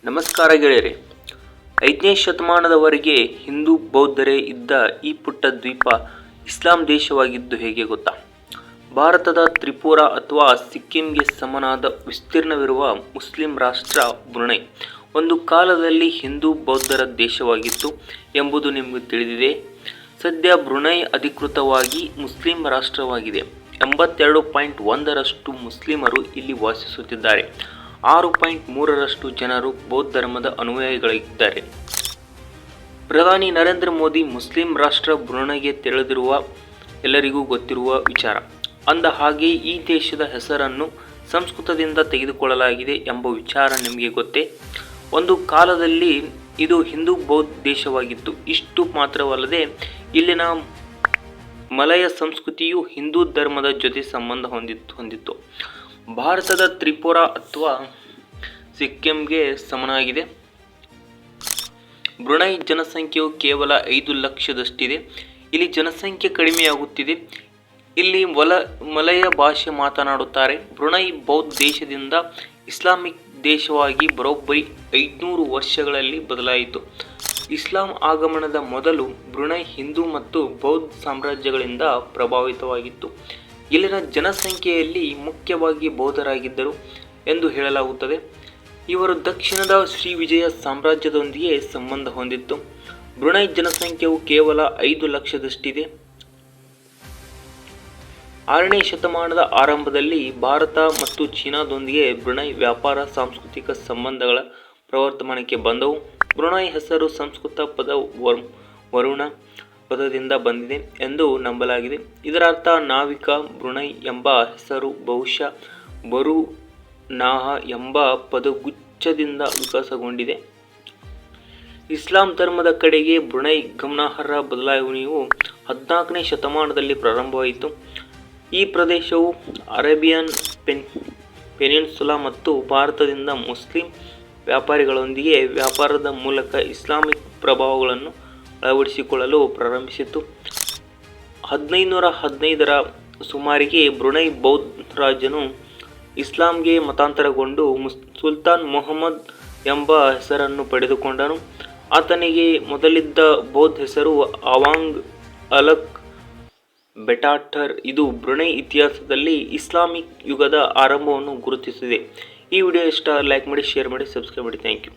ನಮಸ್ಕಾರ ಗೆಳೆಯರೆ. 5ನೇ ಶತಮಾನದವರೆಗೆ ಹಿಂದೂ ಬೌದ್ಧರೇ ಇದ್ದ ಈ ಪುಟ್ಟ ದ್ವೀಪ ಇಸ್ಲಾಂ ದೇಶವಾಗಿದ್ದು ಹೇಗೆ ಗೊತ್ತಾ? ಭಾರತದ ತ್ರಿಪುರ ಅಥವಾ ಸಿಕ್ಕಿಂಗೆ ಸಮನಾದ ವಿಸ್ತೀರ್ಣವಿರುವ ಮುಸ್ಲಿಂ ರಾಷ್ಟ್ರ ಬ್ರುನೈ ಒಂದು ಕಾಲದಲ್ಲಿ ಹಿಂದೂ ಬೌದ್ಧರ ದೇಶವಾಗಿತ್ತು ಎಂಬುದು ನಿಮಗೆ ತಿಳಿದಿದೆ. ಸದ್ಯ ಬ್ರುನೈ ಅಧಿಕೃತವಾಗಿ ಮುಸ್ಲಿಂ ರಾಷ್ಟ್ರವಾಗಿದೆ. 82.1% ಮುಸ್ಲಿಮರು ಇಲ್ಲಿ ವಾಸಿಸುತ್ತಿದ್ದಾರೆ. 6.3% ಜನರು ಬೌದ್ಧ ಧರ್ಮದ ಅನುಯಾಯಿಗಳಾಗಿದ್ದಾರೆ. ಪ್ರಧಾನಿ ನರೇಂದ್ರ ಮೋದಿ ಮುಸ್ಲಿಂ ರಾಷ್ಟ್ರ ಬ್ರುನೈಗೆ ತೆರೆದಿರುವ ಎಲ್ಲರಿಗೂ ಗೊತ್ತಿರುವ ವಿಚಾರ. ಅಂದ ಹಾಗೆ ಈ ದೇಶದ ಹೆಸರನ್ನು ಸಂಸ್ಕೃತದಿಂದ ತೆಗೆದುಕೊಳ್ಳಲಾಗಿದೆ ಎಂಬ ವಿಚಾರ ನಿಮಗೆ ಗೊತ್ತೇ? ಒಂದು ಕಾಲದಲ್ಲಿ ಇದು ಹಿಂದೂ ಬೌದ್ಧ ದೇಶವಾಗಿತ್ತು. ಇಷ್ಟು ಮಾತ್ರವಲ್ಲದೆ ಇಲ್ಲಿನ ಮಲಯ ಸಂಸ್ಕೃತಿಯು ಹಿಂದೂ ಧರ್ಮದ ಜೊತೆ ಸಂಬಂಧ ಹೊಂದಿತ್ತು. ಭಾರತದ ತ್ರಿಪುರ ಅಥವಾ ಸಿಕ್ಕಿಂಗೆ ಸಮನಾಗಿದೆ. ಬ್ರುನೈ ಜನಸಂಖ್ಯೆಯು ಕೇವಲ 5 ಲಕ್ಷದಷ್ಟಿದೆ. ಇಲ್ಲಿ ಜನಸಂಖ್ಯೆ ಕಡಿಮೆಯಾಗುತ್ತಿದೆ. ಇಲ್ಲಿ ಮಲಯ ಭಾಷೆ ಮಾತನಾಡುತ್ತಾರೆ. ಬ್ರುನೈ ಬೌದ್ಧ ದೇಶದಿಂದ ಇಸ್ಲಾಮಿಕ್ ದೇಶವಾಗಿ ಬರೋಬ್ಬರಿ 500 ವರ್ಷಗಳಲ್ಲಿ ಬದಲಾಯಿತು. ಇಸ್ಲಾಂ ಆಗಮನದ ಮೊದಲು ಬ್ರುನೈ ಹಿಂದೂ ಮತ್ತು ಬೌದ್ಧ ಸಾಮ್ರಾಜ್ಯಗಳಿಂದ ಪ್ರಭಾವಿತವಾಗಿತ್ತು. ಇಲ್ಲಿನ ಜನಸಂಖ್ಯೆಯಲ್ಲಿ ಮುಖ್ಯವಾಗಿ ಬೌದ್ಧರಾಗಿದ್ದರು ಎಂದು ಹೇಳಲಾಗುತ್ತದೆ. ಇವರು ದಕ್ಷಿಣದ ಶ್ರೀವಿಜಯ ಸಾಮ್ರಾಜ್ಯದೊಂದಿಗೆ ಸಂಬಂಧ ಹೊಂದಿತ್ತು. ಬ್ರುನೈ ಜನಸಂಖ್ಯೆಯು ಕೇವಲ 5 ಲಕ್ಷದಷ್ಟಿದೆ. 6ನೇ ಶತಮಾನದ ಆರಂಭದಲ್ಲಿ ಭಾರತ ಮತ್ತು ಚೀನಾದೊಂದಿಗೆ ಬ್ರುನೈ ವ್ಯಾಪಾರ ಸಾಂಸ್ಕೃತಿಕ ಸಂಬಂಧಗಳ ಪ್ರವರ್ಧಮಾನಕ್ಕೆ ಬಂದವು. ಬ್ರುನೈ ಹೆಸರು ಸಂಸ್ಕೃತ ಪದ ವರುಣ ಪದದಿಂದ ಬಂದಿದೆ ಎಂದು ನಂಬಲಾಗಿದೆ. ಇದರರ್ಥ ನಾವಿಕ. ಬ್ರುನೈ ಎಂಬ ಹೆಸರು ಬಹುಶಃ ಬರು ನಾಹ ಎಂಬ ಪದಗುಚ್ಛದಿಂದ ವಿಕಾಸಗೊಂಡಿದೆ. ಇಸ್ಲಾಂ ಧರ್ಮದ ಕಡೆಗೆ ಬ್ರುನೈ ಗಮನಾರ್ಹ ಬದಲಾವಣೆಯು 14ನೇ ಶತಮಾನದಲ್ಲಿ ಪ್ರಾರಂಭವಾಯಿತು. ಈ ಪ್ರದೇಶವು ಅರೇಬಿಯನ್ ಪೆನಿನ್ಸುಲಾ ಮತ್ತು ಭಾರತದಿಂದ ಮುಸ್ಲಿಂ ವ್ಯಾಪಾರಿಗಳೊಂದಿಗೆ ವ್ಯಾಪಾರದ ಮೂಲಕ ಇಸ್ಲಾಮಿಕ್ ಪ್ರಭಾವಗಳನ್ನು ಅಳವಡಿಸಿಕೊಳ್ಳಲು ಪ್ರಾರಂಭಿಸಿತು. 1515ರ ಸುಮಾರಿಗೆ ಬ್ರುನೈ ಬೌದ್ಧ ರಾಜನು ಇಸ್ಲಾಂಗೆ ಮತಾಂತರಗೊಂಡು ಸುಲ್ತಾನ್ ಮೊಹಮ್ಮದ್ ಎಂಬ ಹೆಸರನ್ನು ಪಡೆದುಕೊಂಡನು. ಆತನಿಗೆ ಮೊದಲಿದ್ದ ಬೌದ್ಧ ಹೆಸರು ಅವಾಂಗ್ ಅಲಕ್ ಬೆಟಾಟರ್. ಇದು ಬ್ರುನೈ ಇತಿಹಾಸದಲ್ಲಿ ಇಸ್ಲಾಮಿಕ್ ಯುಗದ ಆರಂಭವನ್ನು ಗುರುತಿಸಿದೆ. ಈ ವಿಡಿಯೋ ಇಷ್ಟ ಲೈಕ್ ಮಾಡಿ, ಶೇರ್ ಮಾಡಿ, ಸಬ್ಸ್ಕ್ರೈಬ್ ಮಾಡಿ. Thank you.